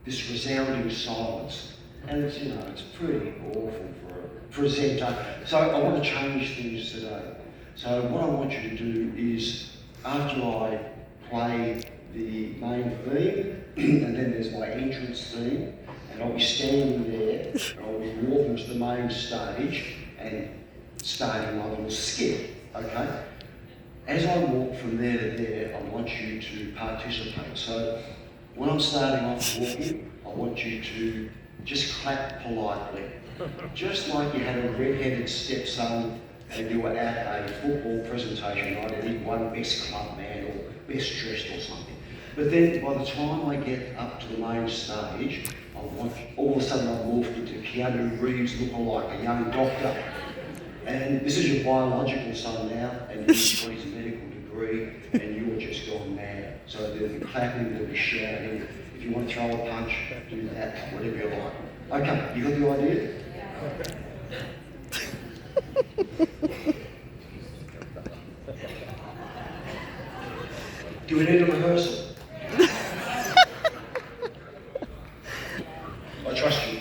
this resounding silence. And it's, it's pretty awful for a centre. So I want to change things today. So what I want you to do is, after I play the main theme, and then there's my entrance theme, and I'll be standing there, and I'll be walking to the main stage and starting my little skit, okay? As I walk from there to there, I want you to participate. So when I'm starting off walking, I want you to just clap politely. Just like you had a red-headed stepson and you were at a football presentation night and he won best club man or best dressed or something. But then by the time I get up to the main stage, I want, all of a sudden I've morphed into Keanu Reeves lookalike, a young doctor. And this is your biological son now, and he's got his medical degree, and you're just gone mad. So there'll be clapping, there'll be shouting. If you want to throw a punch, do that, whatever you like. Okay, you got the idea? Do we need a rehearsal? I trust you.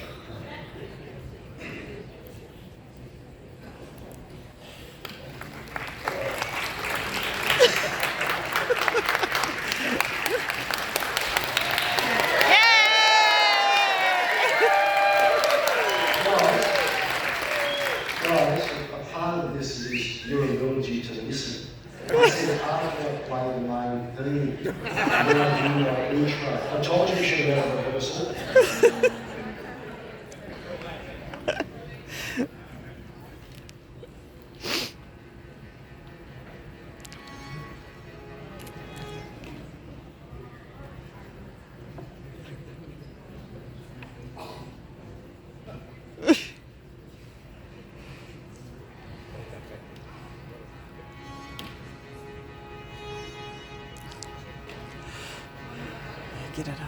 Guys, a part of this is your ability to listen. I said after I play the main theme, then I do my intro. I told you we should have had a rehearsal. Get it up.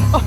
Oh,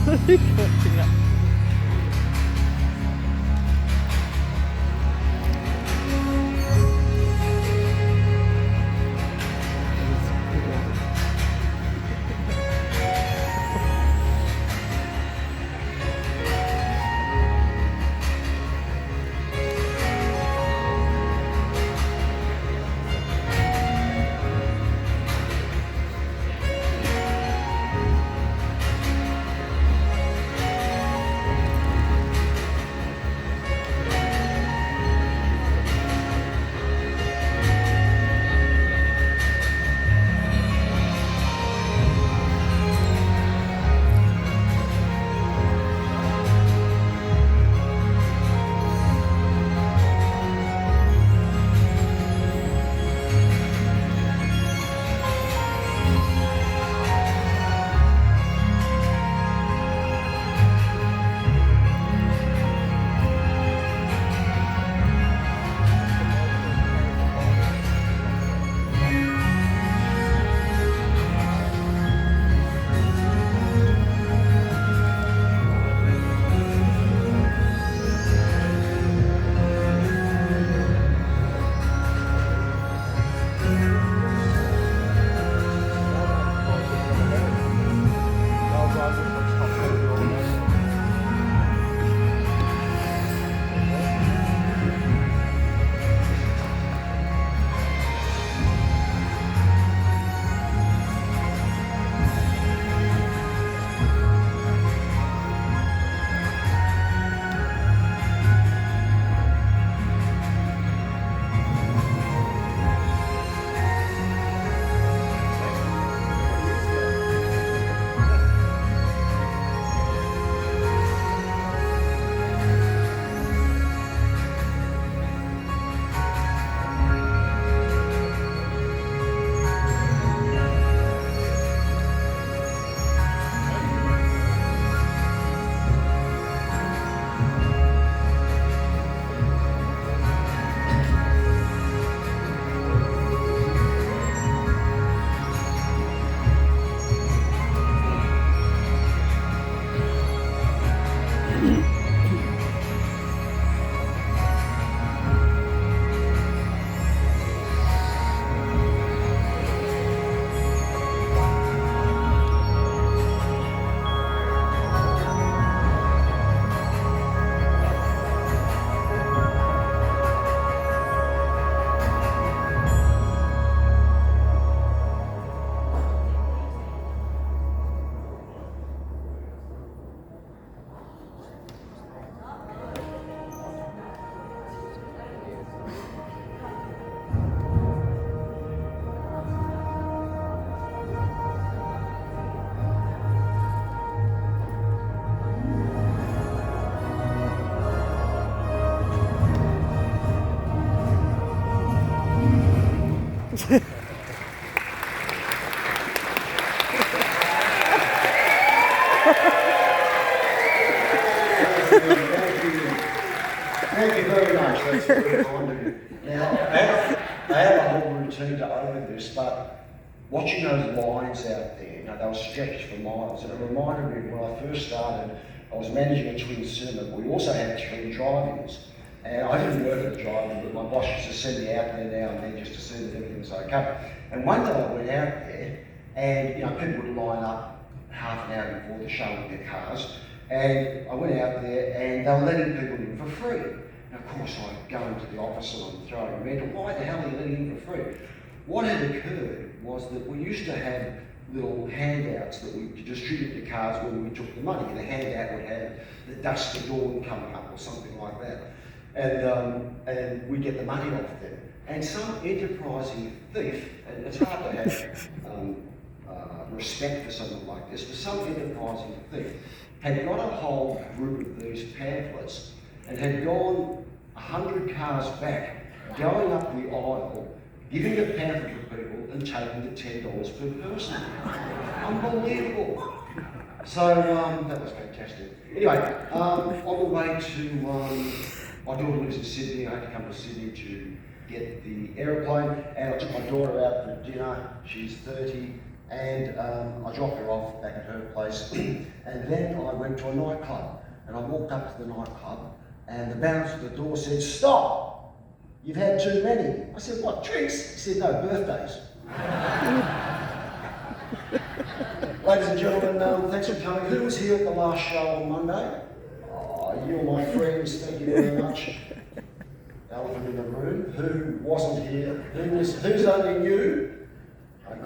Thank you very much. That's very kind of you. Now, I have a whole routine to own this, but watching those lines out there, you know, they were stretched for miles, and it reminded me of when I first started. I was managing a twin cinema. We also had 3 drive-ins, and I didn't work at the drive-in, but my boss used to send me out there now and then just to see that everything was okay. And one day I went out there, and you know, people would line up half an hour before the show with their cars, and I went out there, and they were letting people in for free. And of course, I go into the office and I'm throwing mental. Why the hell are you letting in for free? What had occurred was that we used to have little handouts that we distributed to cars when we took the money. And the handout would have the dusk of dawn coming up or something like that. And we get the money off them. And some enterprising thief, and it's hard to have respect for something like this, but some enterprising thief had got a whole group of these pamphlets and had gone 100 cars back, going up the aisle, giving the pamphlet to people and taking the $10 per person. Unbelievable. So that was fantastic. Anyway, on the way to, my daughter lives in Sydney. I had to come to Sydney to get the aeroplane, and I took my daughter out for dinner. She's 30, and I dropped her off back at her place. And then I went to a nightclub, and I walked up to the nightclub, and the bouncer at the door said, "Stop! You've had too many." I said, "What, drinks?" He said, "No, birthdays." Ladies and gentlemen, thanks for coming. Who was here at the last show on Monday? Oh, you're my friends, thank you very much. Elephant in the room. Who wasn't here? Who's only new?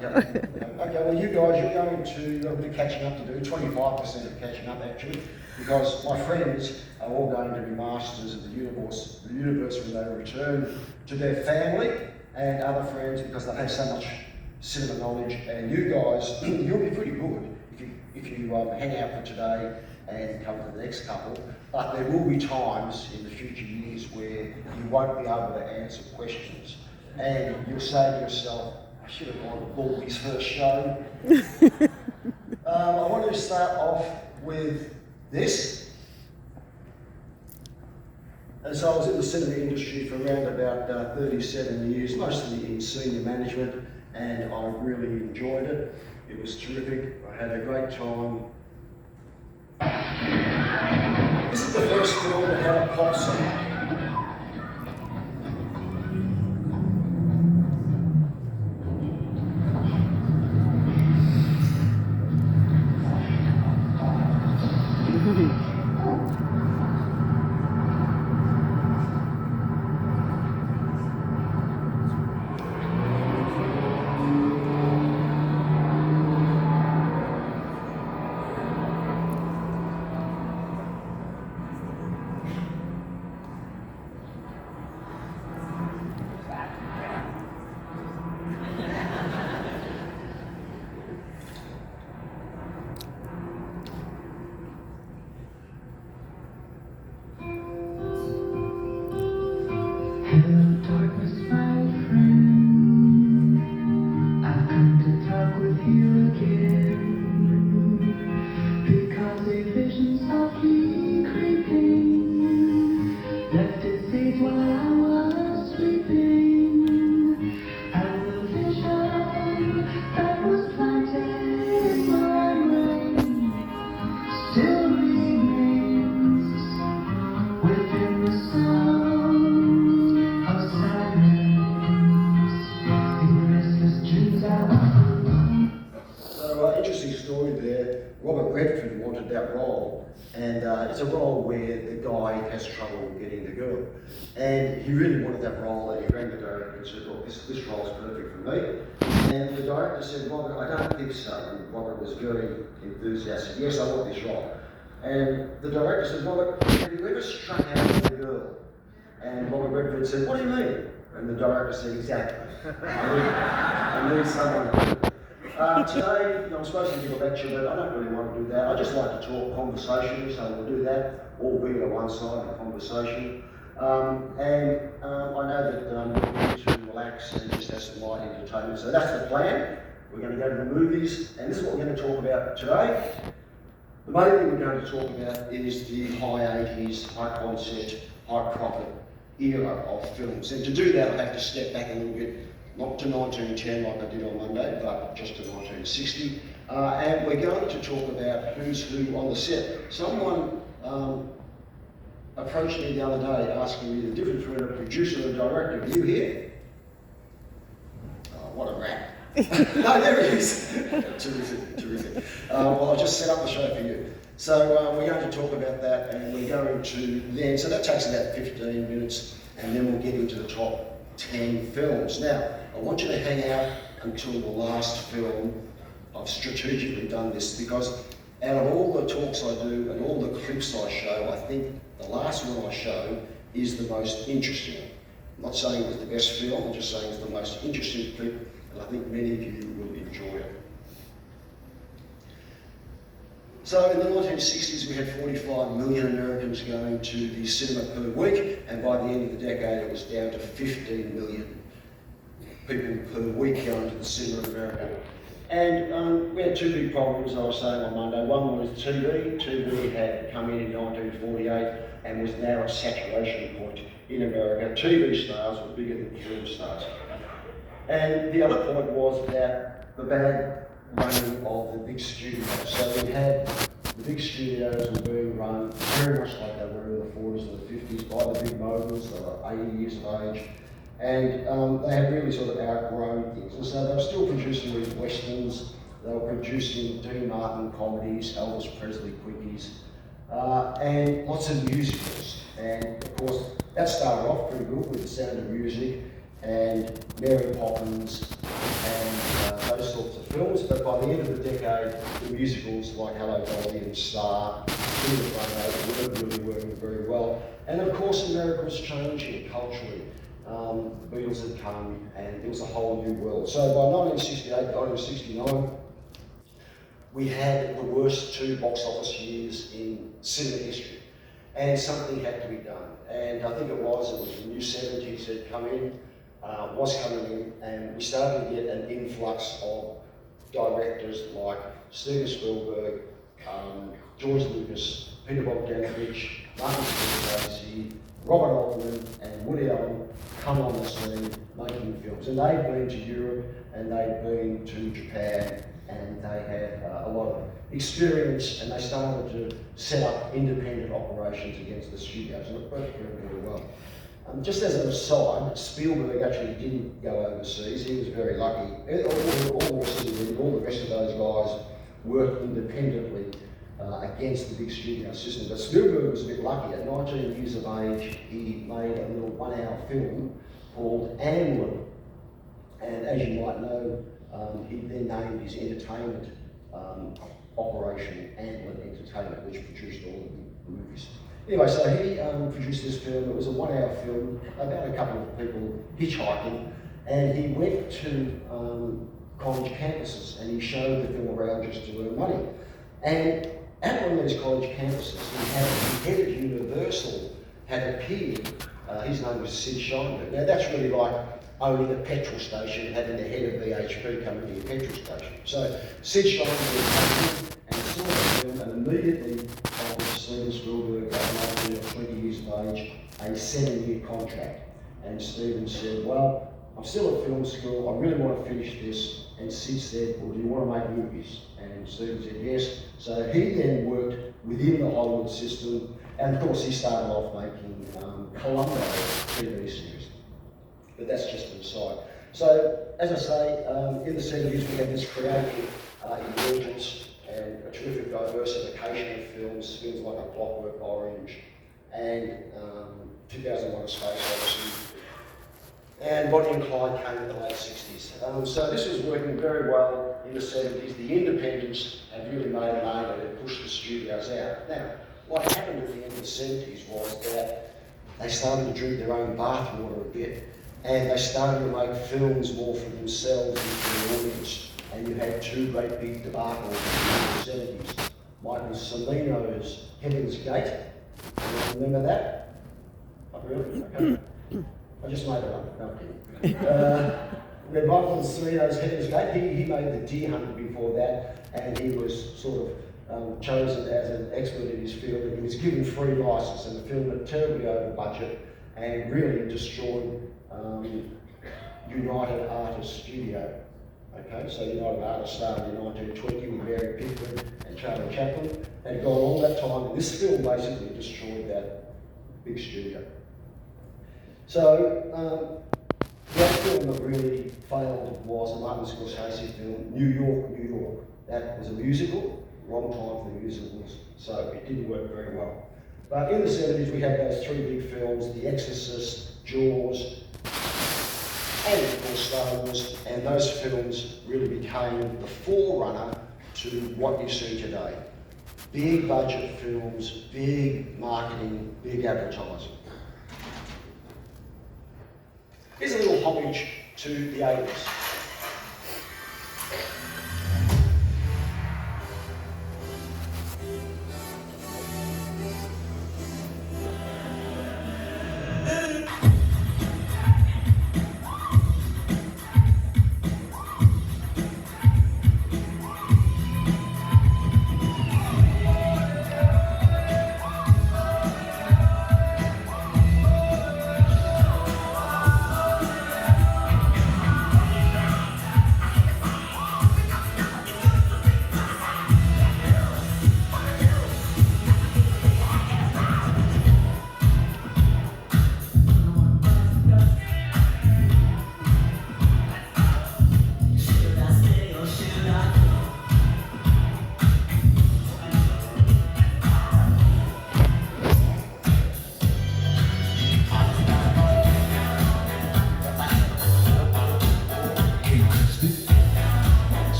Okay, well you guys, you're going to a bit of catching up to do, 25% of catching up actually, because my friends are all going to be masters of the universe when they return to their family, and other friends because they have so much cinema knowledge, and you guys, you'll be pretty good if you hang out for today and come for the next couple, but there will be times in the future years where you won't be able to answer questions, and you'll say to yourself, "I should have gone to Baldy's first show." I want to start off with this. And so I was in the cinema industry for around about 37 years, mostly in senior management, and I really enjoyed it. It was terrific. I had a great time. This is the first film that had a pop song. Hello, darkness, my friend. I've come to talk with you again. Because a vision softly creeping left its seeds while I was sleeping. And the vision that was planted in my brain still remains within the sound. Interesting story there. Robert Redford wanted that role, and it's a role where the guy has trouble getting the girl, and he really wanted that role, and he rang the director and said, "Look, this role's perfect for me." And the director said, "Robert, I don't think so." And Robert was very enthusiastic. "Yes, I want this role." And the director said, "Robert, have you ever struck out with a girl?" And Robert Redford said, "What do you mean?" And the director said, "Exactly. I need someone." Today, I'm supposed to give a lecture, but I don't really want to do that. I just like to talk conversationally, so we'll do that, albeit a one-sided conversation. I know that you need to relax and just have some light entertainment, so that's the plan. We're going to go to the movies, and this is what we're going to talk about today. The main thing we're going to talk about is the high 80s, high concept, high profit era of films. And to do that, I have to step back a little bit, not to 1910 like I did on Monday, but just to 1960. And we're going to talk about who's who on the set. Someone approached me the other day asking me the difference between a producer and a director. Are you here? Oh, what a rat. No, there he is. Terrific. Well, I'll just set up the show for you. So we're going to talk about that, and we're going to then, so that takes about 15 minutes, and then we'll get into the top 10 films. Now, I want you to hang out until the last film. I've strategically done this because out of all the talks I do and all the clips I show, I think the last one I show is the most interesting. I'm not saying it's the best film, I'm just saying it's the most interesting clip, and I think many of you will enjoy it. So in the 1960s, we had 45 million Americans going to the cinema per week, and by the end of the decade, it was down to 15 million people per week going to the cinema in America. And we had two big problems, I was saying on Monday. One was TV. TV had come in 1948 and was now at saturation point in America. TV stars were bigger than film stars. And the other point was that the bad running of the big studios. So we had the big studios were being run very much like they were in the 40s and the 50s by the big moguls. They were 80 years of age. And they had really sort of outgrown things. And so they were still producing these westerns, they were producing Dean Martin comedies, Elvis Presley quickies, and lots of musicals. And of course, that started off pretty good with The Sound of Music and Mary Poppins and those sorts of films. But by the end of the decade, the musicals like Hello Dolly and Star, weren't really working very well. And of course, America was changing culturally. The Beatles had come and there was a whole new world. So by 1968, 1969, we had the worst two box office years in cinema history. And something had to be done. And I think it was the new 70s had come in, was coming in, and we started to get an influx of directors like Steven Spielberg, George Lucas, Peter Bogdanovich, Martin Scorsese, Robert Altman and Woody Allen come on the scene making films. And they'd been to Europe and they'd been to Japan and they had a lot of experience, and they started to set up independent operations against the studios, and it worked very well. Just as an aside, Spielberg actually didn't go overseas. He was very lucky. All the rest of those guys worked independently against the big studio system. But Spielberg was a bit lucky. At 19 years of age, he made a little 1-hour film called Amblin. And as you might know, he then named his entertainment operation Amblin Entertainment, which produced all of the movies. Anyway, so he produced this film. It was a 1-hour film about a couple of people hitchhiking, and he went to college campuses and he showed the film around just to earn money. And at one of these college campuses, the head of Universal had appeared. His name was Sid Sheinberg. Now that's really like owning a petrol station, having the head of BHP come into your petrol station. So Sid Sheinberg came in and saw the film and immediately offered Steven Spielberg, at 19 or 20 years of age, a 7-year contract. And Steven said, well, I'm still at film school, I really want to finish this. And Sid said, well, do you want to make movies? And Steven said yes. So he then worked within the Hollywood system, and of course he started off making Columbo TV series. But that's just an aside. So, as I say, in the 70s we had this creative emergence and a terrific diversification of films like A Clockwork Orange and 2001: A Space Odyssey. And Bonnie and Clyde came in the late 60s. So this was working very well in the 70s. The independents had really made a name and had pushed the studios out. Now, what happened at the end of the 70s was that they started to drink their own bathwater a bit, and they started to make films more for themselves and for the audience. And you had two great big debacles in the 70s. Michael Cimino's Heaven's Gate. You remember that? Oh, really? Okay. I just made it up. No, I'm kidding. Michael Cimino's Heaven's Gate, he made The Deer Hunter before that, and he was sort of chosen as an expert in his field, and he was given free license, and the film went terribly over budget and really destroyed United Artists Studio. Okay, so United Artists started in 1920 with Mary Pickford and Charlie Chaplin. They'd gone all that time, and this film basically destroyed that big studio. So the other film that really failed was a Martin Scorsese film, New York, New York. That was a musical, wrong time for musicals, so it didn't work very well. But in the 70s we had those three big films, The Exorcist, Jaws, and of course Star Wars, and those films really became the forerunner to what you see today. Big budget films, big marketing, big advertising. Here's a little homage to the 80s.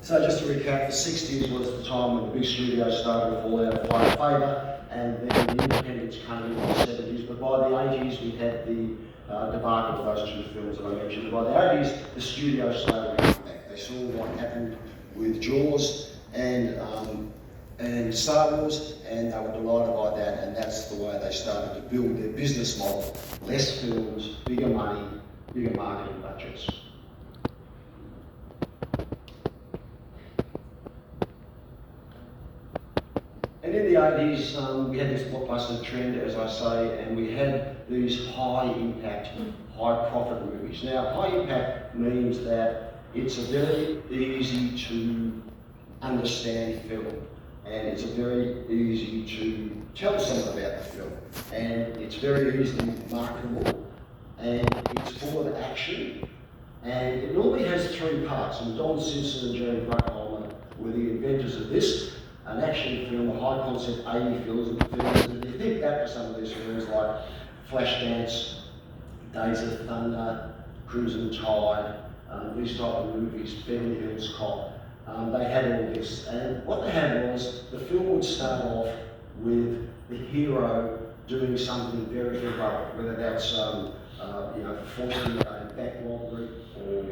So just to recap, the 60s was the time when the big studios started to fall out of favour, and then the independents came in the 70s, but by the 80s we had the debacle of those two films that I mentioned. And by the 80s, the studios started to come back. They saw what happened with Jaws and Star Wars, and they were delighted by that, and that's the way they started to build their business model. Less films, bigger money, bigger marketing budgets. And in the 80s, we had this blockbuster trend, as I say, and we had these high impact, high profit movies. Now, high impact means that it's a very easy to understand film, and it's a very easy to tell someone about the film, and it's very easily marketable, and it's full of action, and it normally has three parts. And Don Simpson and Jerry Bruckheimer were the inventors of this. An action film, a high concept 80 films, and if you think back to some of these films like Flashdance, Days of Thunder, Crimson Tide, these type of movies, Beverly Hills Cop, they had all this. And what they had was, the film would start off with the hero doing something very heroic, whether that's forcing a bank robbery or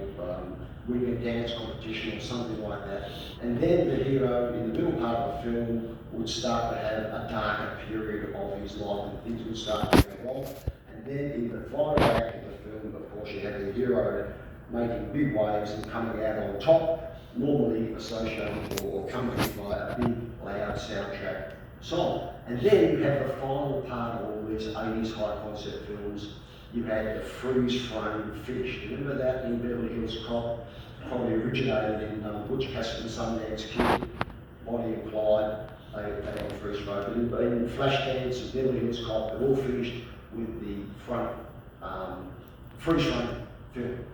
winning a dance competition or something like that. And then the hero, in the middle part of the film, would start to have a darker period of his life, and things would start to go wrong. And then in the final act of the film, of course, you have the hero making big waves and coming out on top, normally associated or accompanied by a big, loud soundtrack song. And then you have the final part of all these 80s high concept films. You had the freeze frame finish. Remember that in Beverly Hills Cop? Probably originated in Butch Cassidy and Sundance Kid, Bonnie and Clyde. They had freeze frame. But in Flashdance and Beverly Hills Cop, they're all finished with the front freeze frame film.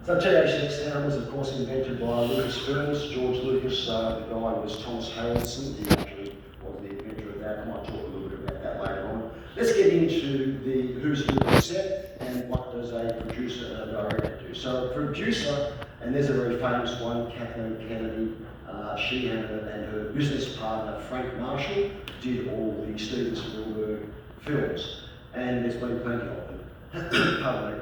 So THX Town was of course invented by Lucasfilms. George Lucas, the guy was Thomas Harrelson. He actually was the inventor of that. I might talk a little bit about that later on. Let's get into the who's who of the set and what does a producer and a director do. So a producer, and there's a very famous one, Kathleen Kennedy. She and her business partner Frank Marshall did all the Steven Spielberg films, and there's been plenty of them. Pardon me.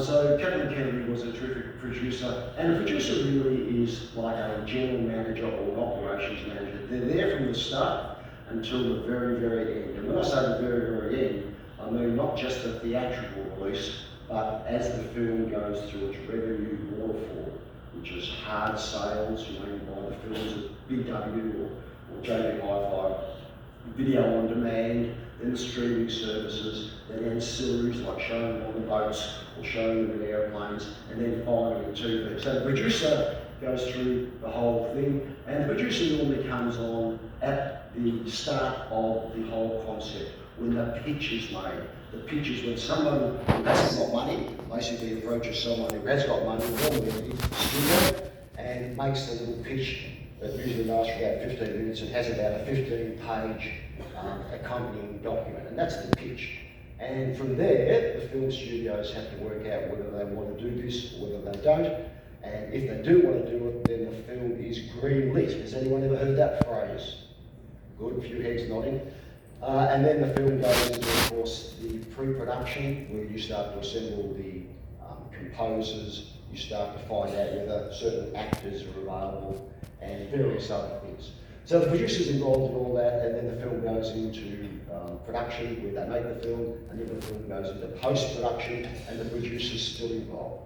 So Kathleen Kennedy was a terrific producer, and a producer really is like a general manager or an operations manager. They're there from the start until the very, very end. And when I say the very, very end, I mean not just the theatrical release, but as the film goes through its revenue waterfall, which is hard sales, you know, you buy the films at BW or JB Hi-Fi, video on demand, then the streaming services, then ancillaries like showing them on the boats or showing them in airplanes, and then finally TV. So the producer goes through the whole thing, and the producer normally comes on at the start of the whole concept, when the pitch is made. The pitch is when someone who hasn't got money basically approaches someone who has got money, normally in the studio, and makes a little pitch that usually lasts for about 15 minutes and has about a 15-page accompanying document, and that's the pitch. And from there, the film studios have to work out whether they want to do this or whether they don't. And if they do want to do it, then the film is green-lit. Has anyone ever heard that phrase? Good, a few heads nodding. And then the film goes into, of course, the pre-production, where you start to assemble the composers, you start to find out whether certain actors are available, and various other things. So the producer's involved in all that, and then the film goes into production, where they make the film, and then the film goes into post-production, and the producer's still involved.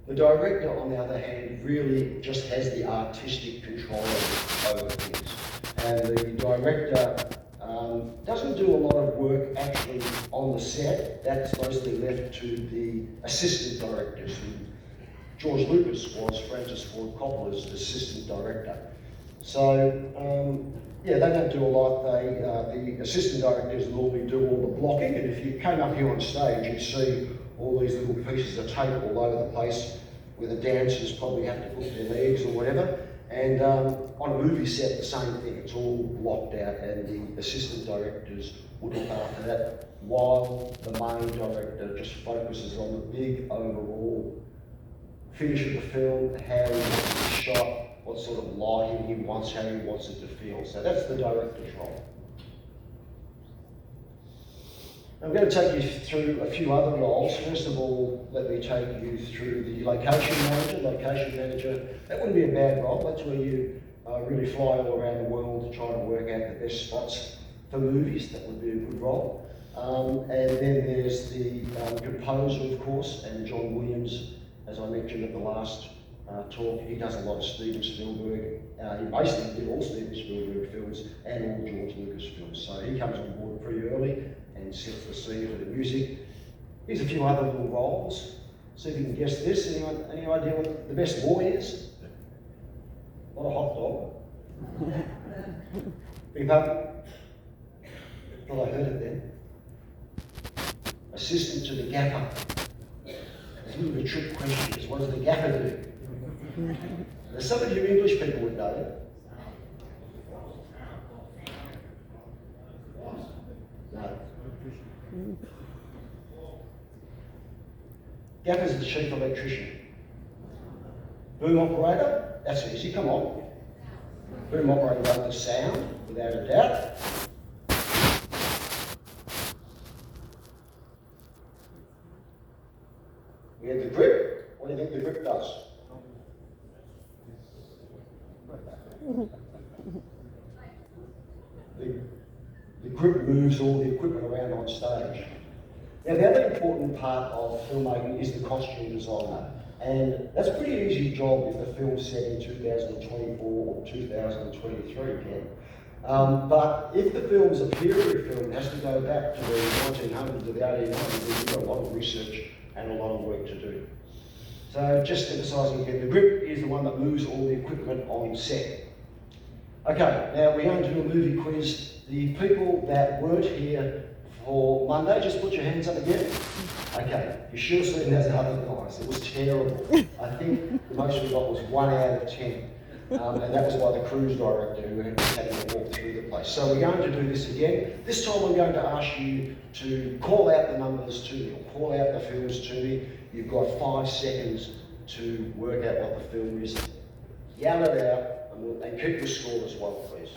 The director, on the other hand, really just has the artistic control over things. And the director doesn't do a lot of work actually on the set. That's mostly left to the assistant directors. George Lucas was Francis Ford Coppola's assistant director. So, yeah, they don't do a lot. The assistant directors normally do all the blocking, and if you came up here on stage, you'd see all these little pieces of tape all over the place where the dancers probably have to put their legs or whatever. And on a movie set, the same thing. It's all blocked out, and the assistant directors would look after that, while the main director just focuses on the big overall finish of the film, how he wants it shot, what sort of lighting he wants, how he wants it to feel. So that's the director's role. I'm going to take you through a few other roles. First of all, let me take you through the location manager. Location manager, that wouldn't be a bad role. That's where you really fly all around the world to try to work out the best spots for movies. That would be a good role. And then there's the composer, of course, and John Williams, as I mentioned at the last talk. He does a lot of Steven Spielberg. He basically did all Steven Spielberg films and all George Lucas films. So he comes on board pretty early and sets the scene for the music. Here's a few other little roles. See if you can guess this. Anyone, any idea what the best boy is? Not a hot dog. Big pardon? Well, I heard it then. Assistant to the gaffer. It's a little bit of a trick question, because what does the gaffer do? Now, some of you English people would know that. No. Gaffer's the chief electrician. Boom operator, that's easy, come on. Boom operator does the sound, without a doubt. We have the grip. What do you think the grip does? The grip moves all the equipment around on stage. Now, the other important part of filmmaking is the costume designer. And that's a pretty easy job if the film's set in 2024 or 2023, Ken. But if the film's a period film, it has to go back to the 1900s or the 1800s, there's got a lot of research and a lot of work to do. So just emphasising again, the grip is the one that moves all the equipment on set. Okay, now we're going to do a movie quiz. The people that weren't here for Monday, just put your hands up again. Okay, you should have seen those other guys. It was terrible. I think the most we got was 1 out of 10. And that was by the cruise director who had taken a walk through the place. So we're going to do this again. This time I'm going to ask you to call out the numbers to me, or call out the films to me. You've got 5 seconds to work out what the film is. Yell it out, and keep your score as well, please.